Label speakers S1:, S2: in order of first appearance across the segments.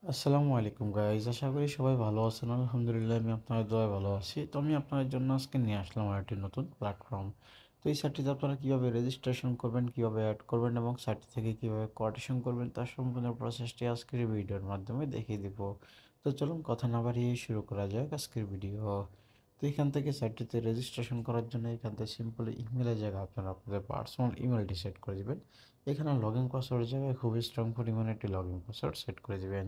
S1: আসসালামু আলাইকুম গাইজ, আশা করি সবাই ভালো আছেন। আলহামদুলিল্লাহ আমি আপনাদের দোয়ায় ভালো আছি। তো আমি আপনাদের জন্য আজকে নিয়ে আসলাম আরেকটি নতুন প্ল্যাটফর্ম। তো এই সাইটটিতে আপনারা কীভাবে রেজিস্ট্রেশন করবেন, কীভাবে অ্যাড করবেন এবং সাইটটি থেকে কীভাবে কোটেশন করবেন তার সম্পূর্ণ প্রসেসটি আজকের এই ভিডিওর মাধ্যমে দেখিয়ে দিব। তো চলুন কথা না বাড়িয়ে শুরু করা যাক আজকের ভিডিও। তো এখান থেকে সাইটটিতে রেজিস্ট্রেশন করার জন্য এখান থেকে সিম্পলি ইমেলের জায়গায় আপনারা আপনাদের পার্সোনাল ইমেলটি সেট করে দেবেন। এখানে লগ ইন পাসওয়ার্ডের জায়গায় খুবই স্ট্রং পরিমাণে একটি লগ ইন পাসওয়ার্ড সেট করে দেবেন।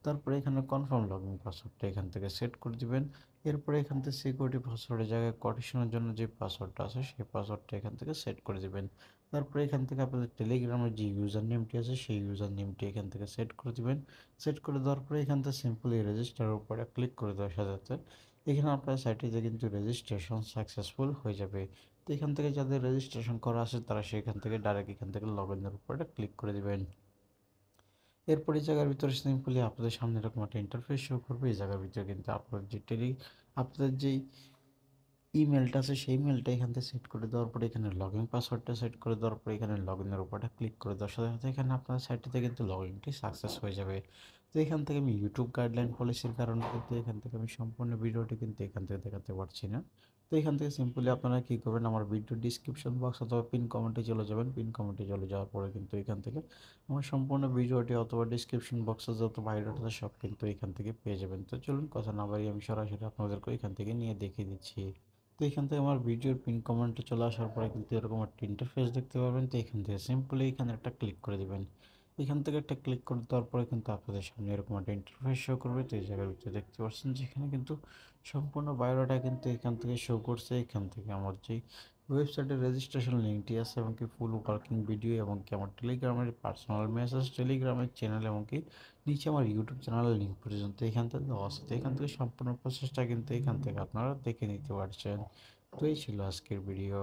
S1: তারপরে এখানে কনফার্ম লগইন পাসওয়ার্ডটা এখান থেকে সেট করে দিবেন। এরপরে এখান থেকে সিকিউরিটি পাসওয়ার্ডের জায়গায় কোটেশনের জন্য যে পাসওয়ার্ডটা আছে সেই পাসওয়ার্ডটা এখান থেকে সেট করে দিবেন। তারপরে এখান থেকে আপনাদের টেলিগ্রামের যে ইউজার নেমটি আছে সেই ইউজার নেমটি এখান থেকে সেট করে দিবেন। সেট করে দেওয়ার পরে এখান থেকে সিম্পলি রেজিস্টারের উপরে ক্লিক করে দেওয়ার সাথে সাথে এখানে আপনার সাইটটিতে কিন্তু রেজিস্ট্রেশন সাকসেসফুল হয়ে যাবে। তো এখান থেকে যাদের রেজিস্ট্রেশন করা আছে তারা সেখান থেকে ডাইরেক্ট এখান থেকে লগ ইনের উপরে ক্লিক করে দিবেন। এরপর এই জায়গার ভিতরে সিম্পলি আপনাদের সামনে এরকম একটা ইন্টারফেস শো করবে। এই জায়গার ভিতরে কিন্তু আপনাদের যেই ইমেলটা আছে সেই ইমেলটা এখান থেকে সেট করে দেওয়ার পরে এখানে লগইন পাসওয়ার্ডটা সেট করে দেওয়ার পরে এখানে লগ ইনের উপরটা ক্লিক করে দেওয়ার সাথে সাথে এখানে আপনার সাইটটিতে কিন্তু লগ ইনটি সাকসেস হয়ে যাবে। তো এখান থেকে আমি ইউটিউব গাইডলাইন পলিসির কারণে কিন্তু এখান থেকে আমি সম্পূর্ণ ভিডিওটি কিন্তু এখান থেকে দেখাতে পারছি না। তো এখান থেকে সিম্পলি আপনারা কী করবেন, আমার ভিডিও ডিসক্রিপশন বক্স অথবা পিন কমেন্টে চলে যাবেন। পিন কমেন্টে চলে যাওয়ার পরে কিন্তু এখান থেকে আমার সম্পূর্ণ ভিডিওটি অথবা ডিসক্রিপশন বক্সে যত বায়োডাটা আছে সব কিন্তু এখান থেকে পেয়ে যাবেন। তো চলুন কথা না বাড়িয়ে আমি সরাসরি আপনাদেরকে এখান থেকে নিয়ে দেখিয়ে দিচ্ছি। তো এখান থেকে আমার ভিডিওর পিন কমেন্টে চলে আসার পরে কিন্তু এরকম একটা ইন্টারফেস দেখতে পাবেন। তো এখান থেকে সিম্পলি এখানে একটা ক্লিক করে দিবেন। এখান থেকে একটা ক্লিক করে দেওয়ার পরে কিন্তু আপনাদের সামনে এরকম একটা ইন্টারফেস শো করবে। তো এই জায়গার ভিতরে দেখতে পাচ্ছেন যেখানে কিন্তু সম্পূর্ণ বায়োডাটা কিন্তু এখান থেকে শো করছে। এখান থেকে আমার যেই ওয়েবসাইটের রেজিস্ট্রেশন লিঙ্কটি আছে এবং কি ফুল ওয়ার্কিং ভিডিও এবং কি আমার টেলিগ্রামের পার্সোনাল মেসেজ, টেলিগ্রামের চ্যানেল এবং কি নিচে আমার ইউটিউব চ্যানেলের লিঙ্ক পর্যন্ত এখান থেকে দেওয়া আছে। তো এখান থেকে সম্পূর্ণ প্রসেসটা কিন্তু এখান থেকে আপনারা দেখে নিতে পারছেন। তো এই ছিল আজকের ভিডিও।